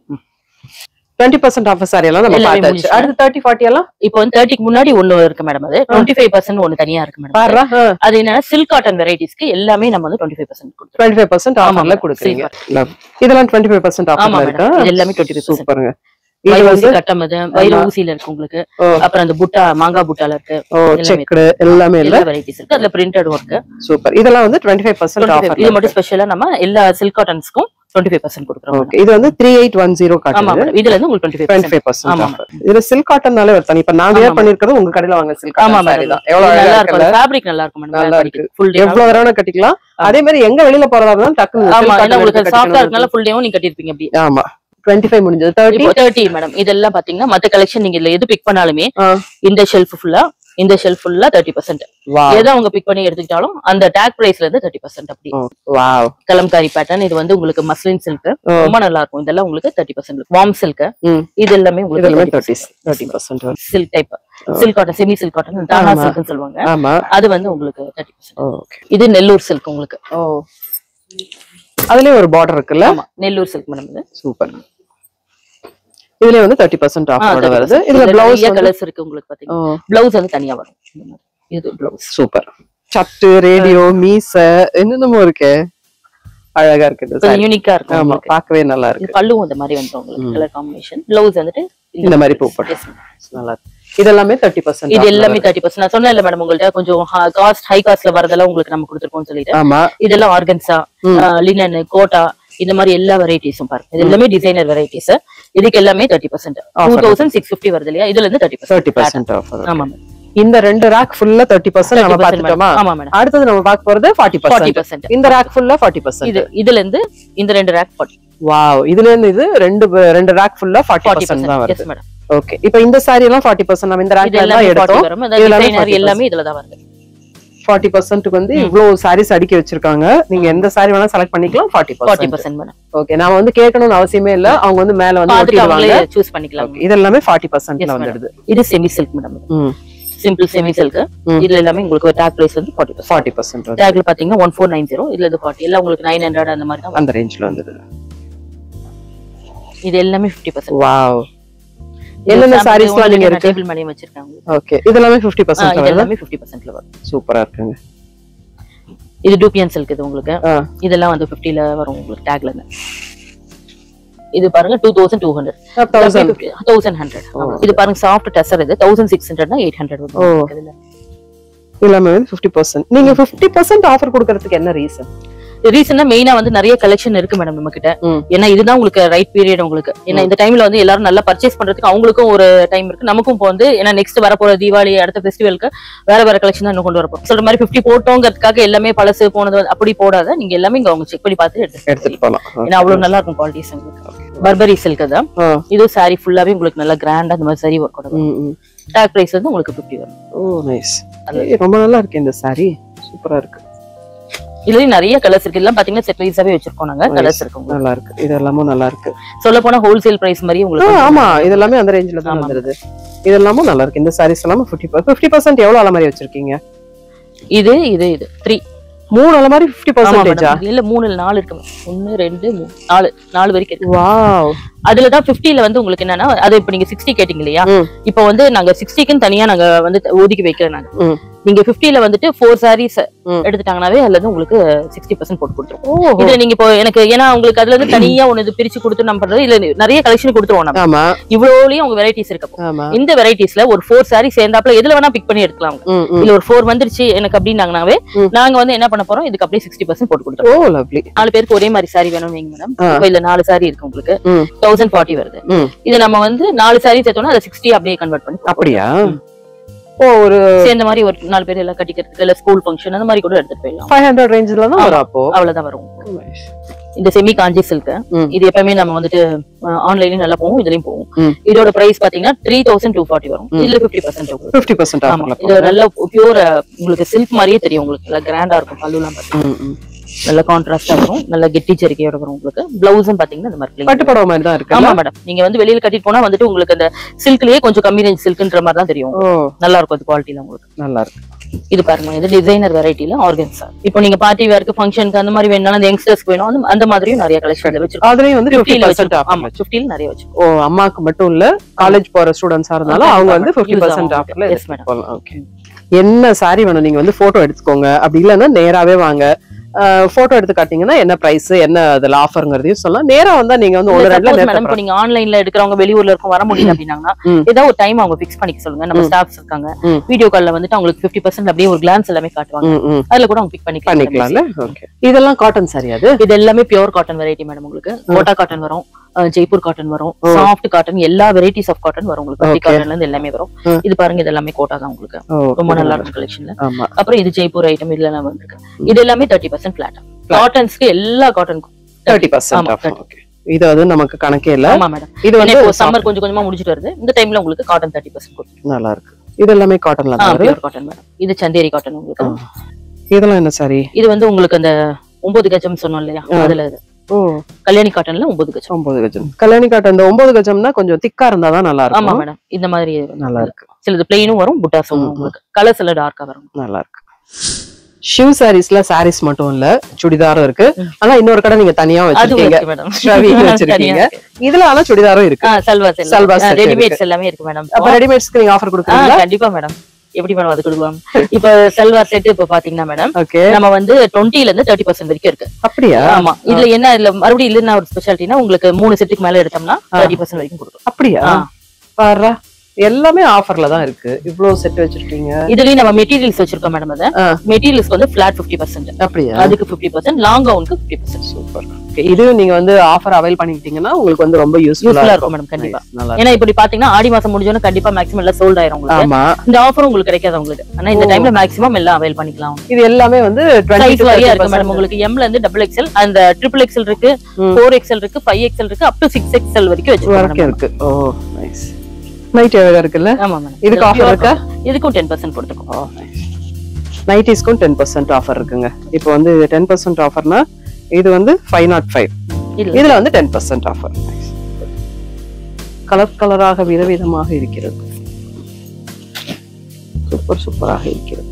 20% offer sorry எல்லாம் நம்ம பார்த்தாச்சு. அடுத்து 30 40 எல்லாம் இப்போ வந்து 30 க்கு முன்னாடி ஒன்னு இருக்கு மேடம். அது 25% ஒன்னு தனியா இருக்கு மேடம். அது என்னன்னா சில்க் காட்டன் வெரைட்டிஸ்க்கு எல்லாமே நம்ம வந்து 25% கொடுத்துறோம். 25% ஆஃபர்ல கொடுக்குறீங்க. இதெல்லாம் 25% ஆஃபர்ல இருக்கா? இது எல்லாமே 25%. சூப்பருங்க. இது வந்து கட்டமது வைர ஊசில இருக்கு உங்களுக்கு. அப்புறம் அந்த புட்டா மாங்காய் புட்டால இருக்கு. செக்டு எல்லாமே எல்லா வெரைட்டிஸ் இருக்கு. அதுல பிரிண்டட் இருக்கு. சூப்பர். இதெல்லாம் வந்து 25% ஆஃபர். இது மட்டும் ஸ்பெஷலா நம்ம எல்லா சில்க் காட்டன்ஸ்க்கும் 25% கொடுக்குறோம். ஓகே. இது வந்து 3810 காட்டுது. ஆமா மேடம். இதுல இருந்து உங்களுக்கு 25%. ஆமா. இதுல சில்க் காட்டன்னாலே ஒரு தனி. இப்ப நான் வேர் பண்ணிருக்கிறது உங்க கடையில வாங்க சில்க் காட்டன் சாரி தான். எவ்வளவு நல்லா இருக்கு. ஃபேப்ரிக் நல்லா இருக்கும் மேடம். நல்லா இருக்கு. எவ்வளவு வேணா கட்டிக்கலாம். அதே மாதிரி எங்க வெளியில போறதா இருந்தாலும் டக்குனு ஆமா. ஏன்னா உங்களுக்கு சாஃப்ட்டா இருக்கனால ஃபுல் டேவும் நீங்க கட்டிருப்பீங்க அப்படி. ஆமா. 25 முடிஞ்சது. 30 மேடம். இதெல்லாம் பாத்தீங்கன்னா மத்த கலெக்ஷன் நீங்க இதுல எது பிக் பண்ணாலுமே இந்த ஷெல்ஃப் ஃபுல்லா 30%. எதை அவங்க பிக் பண்ணி எடுத்துக்கிட்டாலும் அந்த டாக் பிரைஸ்ல இருந்து 30% அப்படி. வாவ். கலம்காரி பேட்டர்ன். இது வந்து உங்களுக்கு மஸ்லின் சில்க். ரொம்ப நல்லா இருக்கும். இதெல்லாம் உங்களுக்கு 30%. Warm silk. இது எல்லாமே உங்களுக்கு 30% silk type. Silk cotton, semi silk cotton, தானா சில்க்னு சொல்லுவாங்க. ஆமா. அது வந்து உங்களுக்கு 30%. ஓகே. இது நெல்லூர் சில்க் உங்களுக்கு. அதுலயே ஒரு பார்டர் இருக்குல்ல? ஆமா. Nellore silk madam. இது சூப்பர். இதுல வந்து 30% ஆஃபரோட வருது. இதுல ப்ளவுஸ் கலர்ஸ் இருக்கு உங்களுக்கு. பாத்தீங்கன்னா ப்ளவுஸ் வந்து தனியா வரும். இது ப்ளவுஸ். சூப்பர். சட்டு, ரேடியோ, மீச என்னென்னமோ இருக்கு. அழகா இருக்கு. இது யூனிக்கா இருக்கு. ஆமா, பார்க்கவே நல்லா இருக்கு. பல்லு அந்த மாதிரி வந்து உங்களுக்கு கலர் காம்பினேஷன். ப்ளவுஸ் வந்துட்டு இந்த மாதிரி பூ போட்டு நல்லா இருக்கு. இதெல்லாமே 30%. இது எல்லாமே 30%. நான் சொன்னேன் இல்ல மேடம் உங்கள்ட்ட கொஞ்சம் ஹை காஸ்ட்ல வரதெல்லாம் உங்களுக்கு நம்ம கொடுத்துருக்கோம்னு சொல்லிட்டு. ஆமா. இதெல்லாம் ஆர்கன்ஸா, லினன், கோட்டா, இந்த மாதிரி எல்லா வெரைட்டிஸும் பாருங்க. இது எல்லாமே டிசைனர் வெரைட்டிஸ். இதுக்கு எல்லாமே 30%. 2650 வருது இல்லையா, இதுல இருந்து 30% ஆஃபர். ஆமா. இந்த 2 ரேக் ஃபுல்லா 30% நம்ம பாத்துட்டோமா? ஆமா மேடம். அடுத்து நம்ம பார்க்க போறது 40%. இந்த ரேக் ஃபுல்லா 40%. இதுல இருந்து இந்த 2 ரேக் 40. வாவ், இதுல இருந்து இது ரெண்டு ரேக் ஃபுல்லா 40% தான் வருது. Yes madam. ஓகே, இப்போ இந்த saree எல்லாம் 40% நம்ம இந்த ரேக்ல எல்லாம் எடுத்தோம். எல்லாமே இதுல தான் வருது. 40% வந்து இவ்ளோ sarees அடுக்கி வச்சிருக்காங்க. நீங்க எந்த saree வேணா செலக்ட் பண்ணிக்கலாம். 40% மேடம். ஓகே, நாம வந்து கேட்கணும்னு அவசியமே இல்ல, அவங்க வந்து மேல வந்து ஒட்டிடுவாங்க, சூஸ் பண்ணிக்கலாம். இது எல்லாமே 40% ல வந்துடுது. இது semi silk madam. Simple semi silk. இதுல எல்லாமே உங்களுக்கு டாக் பிரைஸ் வந்து 40%. டாக்ல பாத்தீங்கன்னா 1490, இதுல இது 40. எல்லாம் உங்களுக்கு 900 அந்த மாதிரி தான் அந்த ரேஞ்ச்ல வந்துடுது. இது எல்லாமே 50%. வாவ், என்னென்ன சாரீஸ்லாம் நீங்க இருக்கு? டேபிள் மேலயே வச்சிருக்காங்க. ஓகே, இதெல்லாம் 50% இது எல்லாமே 50%ல வரும். சூப்பரா இருக்குங்க. இது டூபியன் சில்க். இது உங்களுக்கு இதெல்லாம் வந்து 50ல வரும் உங்களுக்கு டாக்ல. இது பாருங்க 2200, 1100. இது பாருங்க சாஃப்ட் டெசர். இது 1600 னா 800 வரும். எல்லாமே 50%. நீங்க 50% ஆஃபர் கொடுக்கிறதுக்கு என்ன ரீசன்? ரீசன்னா மெயினா வந்து நிறைய கலெக்ஷன் இருக்கு மேடம் நம்ம கிட்ட. ஏன்னா இதுதான் உங்களுக்கு ரைட் பீரியட் உங்களுக்கு. ஏன்னா இந்த டைம்ல வந்து எல்லாரும் நல்லா பர்ச்சேஸ் பண்றதுக்கு அவங்களுக்கும் ஒரு டைம் இருக்கு, நமக்கும் இப்போ வந்து ஏன்னா நெக்ஸ்ட் வரப்போற தீபாவளி அடுத்த ஃபெஸ்டிவலுக்கு வேற கலெக்ஷன் தான் இன்னும் கொண்டு வரப்போம். சொல்ற மாதிரி 50 போட்டோங்கிறதுக்காக எல்லாமே பழசு போனது அப்படி போடாத, நீங்க எல்லாமே இங்க அவங்க செக் பண்ணி பார்த்து எடுத்துட்டு போகலாம். ஏன்னா அவ்வளவு நல்லா இருக்கும் குவாலிட்டிஸ் உங்களுக்கு. பர்பரி சில்க் தான் இது. சாரி ஃபுல்லாவே உங்களுக்கு நல்லா கிராண்டா அந்த மாதிரி சாரி ஒர்க் ஆகும். டாக் பிரைஸ் வந்து உங்களுக்கு 50 வரும். ஓ நைஸ், ரொம்ப நல்லா இருக்கு இந்த சாரி, சூப்பரா இருக்கு. இதுலயும் நிறைய கலர்ஸ் இருக்கு. இதெல்லாம் பாத்தீங்கன்னா செட் வைஸாவே வச்சிருக்கோம் நாங்க. கலர்ஸ் இருக்கு, நல்லா இருக்கு. இதெல்லாம் நல்லா இருக்கு. சொல்ல போனா ஹோல்சேல் பிரைஸ் மாதிரி உங்களுக்கு. ஆமா, இதெல்லாம் அந்த ரேஞ்சில தான் வந்துருது. இதெல்லாம் நல்லா இருக்கு. இந்த சாரீஸ் எல்லாம் 50% எவ்வளவு அலமாரி வச்சிருக்கீங்க? இது 3 அலமாரி 50%. இல்ல 3 இல்ல 4 இருக்கு. 1 2 3 4 வரைக்கும் இருக்கு. வாவ், அதுலதான் 50ல வந்து உங்களுக்கு என்னன்னா, அது இப்ப நீங்க 60 கேட்டீங்க இல்லையா, இப்ப வந்து நாங்க 60க்கு தனியா நாங்க வந்து ஒதுக்கி வைக்கிறோம் நாங்க. நீங்க 50ல வந்துட்டு 4 சாரீஸ் எடுத்துட்டாங்கனாவே அதுல இருந்து உங்களுக்கு 60% போட்டு கொடுத்துருவோம். இது நீங்க இப்போ எனக்கு ஏன்னா உங்களுக்கு அதுல இருந்து தனியா ஒண்ணு பிரிச்சு கொடுத்து நம்ம பண்றது இல்ல, நிறைய கலெக்ஷன் கொடுத்துருவோம் நம்ம. இவ்வளவுலயும் உங்க வெரைட்டிஸ் இருக்கு. இந்த வெரைட்டிஸ்ல ஒரு 4 சாரீ சேர்ந்தாப்புல எதுல வேணா பிக் பண்ணி எடுக்கலாம். இல்ல ஒரு 4 வந்துருச்சு எனக்கு அப்படின்னாங்கனாவே நாங்க வந்து என்ன பண்ண போறோம், இதுக்கு அப்படியே 60% போட்டு கொடுத்துருவோம். 4 பேருக்கு ஒரே மாதிரி சாரி வேணும் வைங்க மேடம். இப்ப இல்ல 4 சாரி இருக்கு உங்களுக்கு 1040 வருது. இது நம்ம வந்து 4 சாரி சேர்த்தோம்னா அதை 60 அப்படியே கன்வெர்ட் பண்ணி. அப்படியா? ஒரு சேர்ந்த மாதிரி ஒரு 4 பேர் எல்லாம் கட்டிக்கிறதுக்கு இல்ல ஸ்கூல் ஃபங்க்ஷன் அந்த மாதிரி கூட எடுத்துட்டு போயிடலாம். 500 ரேஞ்ச்ல தான் வரும். அப்போ அவ்வளவுதான் வரும். இந்த செமி காஞ்சி சில்க் இது எப்பவுமே நம்ம வந்துட்டு ஆன்லைன்லயும் நல்லா போகும், இதுலயும் போகும். இதோட பிரைஸ் பாத்தீங்கன்னா 3240 வரும். இதுல 50% ஆமா. இது நல்ல பியூர் உங்களுக்கு சில்க் மாதிரியே தெரியும். உங்களுக்கு நல்லா கிராண்டா இருக்கும். பல்லுலாம் பாத்தீங்கன்னா நல்ல கான்ட்ராஸ்டா வரும். நல்ல கெட்டி ஜரிகையோட வரும். உங்களுக்கு பிளவுஸும் பாத்தீங்கன்னா இந்த மாதிரி பட்டுப்படவை மாதிரி தான் இருக்கு. ஆமா மேடம், நீங்க வந்து வெளியில கட்டிட்டு போனா வந்துட்டு உங்களுக்கு அந்த சில்க்லயே கொஞ்சம் கம்மி ரேஞ்ச் சில்க்ன்ற மாதிரி தான் தெரியும். நல்லா இருக்கும் அது குவாலிட்டில உங்களுக்கு. நல்லா இருக்கு. இது பாருங்க, இது டிசைனர் வெரைட்டில ஆர்கன்ஸா. இப்போ நீங்க பார்ட்டி வேர்க்கு ஃபங்க்ஷனுக்கு அந்த மாதிரி வேணாலும் அந்த யங்ஸ்டர்ஸ்க்கு வேணும் அந்த மாதிரியும் நிறைய கலெக்ஷன் வச்சிருக்கோம். அதுலயும் வந்து 50% ஆஃப். ஆமா 50ல நிறைய வச்சிருக்கோம். ஓ, அம்மாக்கு மட்டும் இல்ல காலேஜ் போற ஸ்டூடண்ட்ஸா இருந்தாலும் அவங்க வந்து 50% ஆஃப்ல. Yes madam. ஓகே, என்ன சாரி வேணும் நீங்க வந்து போட்டோ எடுத்துக்கோங்க. அப்படி இல்லன்னா நேராவே வாங்க. போட்டோ எடுத்து காட்டிங்கன்னா என்ன பிரைஸ் என்ன அதுல ஆஃபர்ங்கிறதையும் சொல்லலாம். நேரா வந்தா நீங்க வந்து ஒரு ரெண்டுல மேடம் இப்போ நீங்க ஆன்லைன்ல எடுக்கிறவங்க வெளியூர்ல இருக்க வர முடியல அப்படின்னாங்கன்னா ஏதாவது ஒரு டைம் அவங்க ஃபிக்ஸ் பண்ணிக்க சொல்லுங்க. நம்ம ஸ்டாஃப்ஸ் இருக்காங்க. வீடியோ கால்ல வந்துட்டு உங்களுக்கு 50% அப்படியே ஒரு கிளான்ஸ் எல்லாமே காட்டுவாங்க. அதுல கூட அவங்க பிக் பண்ணிக்கலாம்ல. ஓகே, இதெல்லாம் காட்டன் சாரி. அது இது எல்லாமே பியூர் காட்டன் வெரைட்டி மேடம். உங்களுக்கு கோட்டா காட்டன் வரும், ஜெய்ப்பூர் காட்டன் வரும், சாஃப்ட் காட்டன், எல்லா வெரைட்டிஸ் ஆஃப் காட்டன் வரும் உங்களுக்கு. பட்டி காட்டன்ல இருந்து எல்லாமே வரும். இது பாருங்க, இது எல்லாமே கோட்டா தான் உங்களுக்கு. ரொம்ப நல்லா இருக்கும் கலெக்ஷன்ல. அப்புறம் இது ஜெய்ப்பூர் ஐட்டம் இதுல எல்லாம் வந்திருக்கு. இது எல்லாமே 30% ஃபிளாட். காட்டன்ஸ்க்கு எல்லா காட்டனுக்கும் 30% ஆஃப். ஓகே, இது வந்து நமக்கு கணக்கே இல்ல. ஆமா மேடம், இது வந்து சம்மர் கொஞ்சம் கொஞ்சமா முடிஞ்சிட்டு வருது. இந்த டைம்ல உங்களுக்கு காட்டன் 30% கொடுத்து நல்லா இருக்கு. இது எல்லாமே காட்டன்ல தான் பியூர் காட்டன் மேடம். இது சந்தேரி காட்டன் உங்களுக்கு. இதெல்லாம் என்ன சாரி? இது வந்து உங்களுக்கு அந்த 9 கஜம் சொன்னோம் இல்லையா, அதுல இது. ஓ, கல்யாணி காட்டன்ல 9 கஜம். 9 கஜம் கல்யாணி காட்டன். இந்த 9 கஜம்னா கொஞ்சம் திக்கா இருந்தா தான் நல்லா இருக்கும். ஆமா மேடம், இந்த மாதிரி நல்லா இருக்கு. சிலது பிளெயினும் வரும், புட்டாஸும் வரும் உங்களுக்கு. கலர்ஸ் எல்லாம் டார்க்கா வரும். நல்லா இருக்கு. ஷிவ் சாரீஸ்ல சாரீஸ் மட்டும் இல்ல, சுடிதாரும் இருக்கு. ஆனா இன்னொரு கடை நீங்க தனியா வச்சிருக்கீங்க, வச்சிருக்கீங்க. இதுல ஆனா சுடிதாரும் இருக்கு. சல்வார் ரெடிமேட்ஸ் எல்லாமே இருக்கு மேடம். அப்ப ரெடிமேட்ஸ்க்கு நீங்க ஆஃபர் கொடுக்குறீங்களா? கண்டிப்பா மேடம். எப்படி மேடம் அது கொடுக்கலாம்? இப்ப சல்வார் செட் இப்ப பாத்தீங்கன்னா மேடம் நம்ம வந்து 20ல இருந்து 30% வரைக்கும் இருக்கு. அப்படியா? ஆமா. இதுல என்ன இதுல மறுபடியும் இல்லன்னா ஒரு ஸ்பெஷாலிட்டினா உங்களுக்கு 3 செட்டுக்கு மேல எடுத்தோம்னா 30% வரைக்கும் கொடுக்கும். அப்படியா? பாருடா, எல்லாமே ஆஃபர்ல தான் இருக்கு. இவ்வளவு செட் வச்சிருக்கீங்க. இதுலயும் நம்ம மெட்டீரியல்ஸ் வச்சிருக்கோம் மேடம். அத மெட்டீரியல்ஸ்க்கு வந்து ஃபிளாட் 50%. அப்படியா? அதுக்கு 50%, லாங் கவுனுக்கு 50%. சூப்பர். இது நீங்க வந்து ஆஃபர் அவைல் பண்ணிக்கிட்டீங்கன்னா உங்களுக்கு வந்து ரொம்ப யூஸ்ஃபுல்லா இருக்கும் மேடம். கண்டிப்பா. ஏன்னா இப்படி பாத்தீங்கன்னா ஆடி மாசம் முடிஞ்சோன்னா கண்டிப்பா மேக்ஸிமம் எல்லாம் சோல்ட் ஆயிரும் உங்களுக்கு. ஆமா. இந்த ஆஃபர் உங்களுக்கு கிடைக்காது உங்களுக்கு. ஆனா இந்த டைம்ல மேக்ஸிமம் எல்லாம் அவைல் பண்ணிக்கலாம். இது எல்லாமே வந்து சைஸ் வரையா இருக்கு மேடம். உங்களுக்கு M ல இருந்து XXL, அந்த XXL இருக்கு, 4XL இருக்கு, 5XL இருக்கு, up to 6XL வரைக்கும் இருக்கு. ஓ நைஸ். நைட் எவ்வளவு இருக்குல்ல? ஆமா மேடம். இதுக்கு ஆஃபர் இருக்கா? இதுக்கும் 10% போட்டுருக்கோம். ஓ நைஸ். நைட்டிஸ்க்கும் 10% ஆஃபர் இருக்குங்க. இப்போ வந்து 10% ஆஃபர்னா இது வந்து 505. இதுல வந்து 10% ஆஃபர். கலர் கலராக விதவிதமாக இருக்கிறது. சூப்பர் சூப்பராக இருக்கிறது.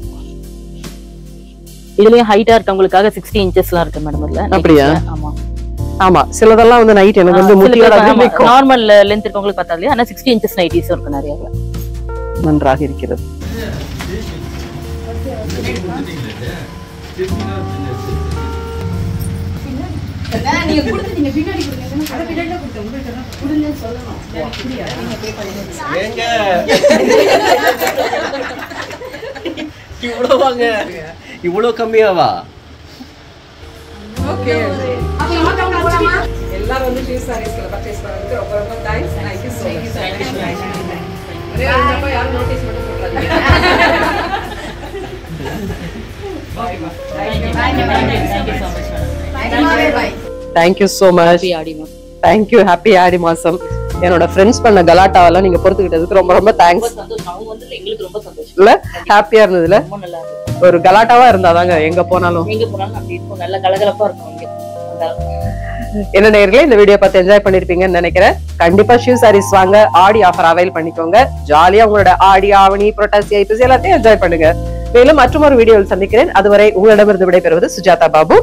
இதுலயும் ஹைட்டா இருக்கவங்களுக்காக 60 இன்ச்சஸ்லாம் இருக்கு மேடம். இதுல அப்படியா? ஆமா ஆமா. சிலதெல்லாம் வந்து நைட் எனக்கு வந்து முட்டியோட நார்மல் லென்த் இருக்கவங்களுக்கு பத்தாது. ஆனா 60 இன்ச்சஸ் நைட்டிஸ் இருக்கு நிறைய. நன்றாக இருக்கிறது. நீங்க கொடுத்தீங்க பின்னாடி கொடுங்க. அத பின்னாடி கொடுங்க. உங்களுக்கு தான் கொடுங்கன்னு சொல்லணும். அப்படியே நீங்க பே பண்ணுங்க. ஏங்க இவ்வளவு வாங்க. இவ்வளவு கம்மியாவா? ஓகே. அப்ப நம்ம போலாமா? எல்லாரும் வந்து ஷூ சாரீஸ்ல பர்ச்சேஸ் பண்ணதுக்கு ரொம்ப ரொம்ப thanks. Thank you so much. ஒரே ஒரு யாரும் நோட்டீஸ் மட்டும் போட்றாதீங்க. பாய் பாய். Thank you so much. Thank you. Happy ஆடி மாசம். என்னோட ஃப்ரெண்ட்ஸ் பண்ண கலாட்டாவெல்லாம் நீங்க பொறுத்துக்கிட்டதுக்கு ரொம்ப ரொம்ப தேங்க்ஸ். அவங்க வந்து எங்களுக்கு ரொம்ப சந்தோஷம். இல்ல ஹாப்பியா இருந்ததுல. ரொம்ப நல்லா இருக்கு. ஒரு கலாட்டாவா இருந்தாதாங்க எங்க போனாலும் அப்படி இருக்கும். நல்ல கலகலப்பா இருக்கும் இங்க. என்ன நேயர்களே, இந்த வீடியோ பார்த்து என்ஜாய் பண்ணிருப்பீங்கன்னு நினைக்கிறேன். கண்டிப்பா ஷூ சாரீஸ் வாங்க. ஆடி ஆஃபர் அவைல் பண்ணிக்கோங்க. ஜாலியா உங்களோட ஆடி, ஆவணி, புரட்டாசி, ஐப்பசி எல்லாத்தையும் என்ஜாய் பண்ணுங்க. மேலும் மற்றொரு வீடியோவில் சந்திக்கிறேன். அதுவரை உங்களிடமிருந்து விடைபெறுவது சுஜாதா பாபு.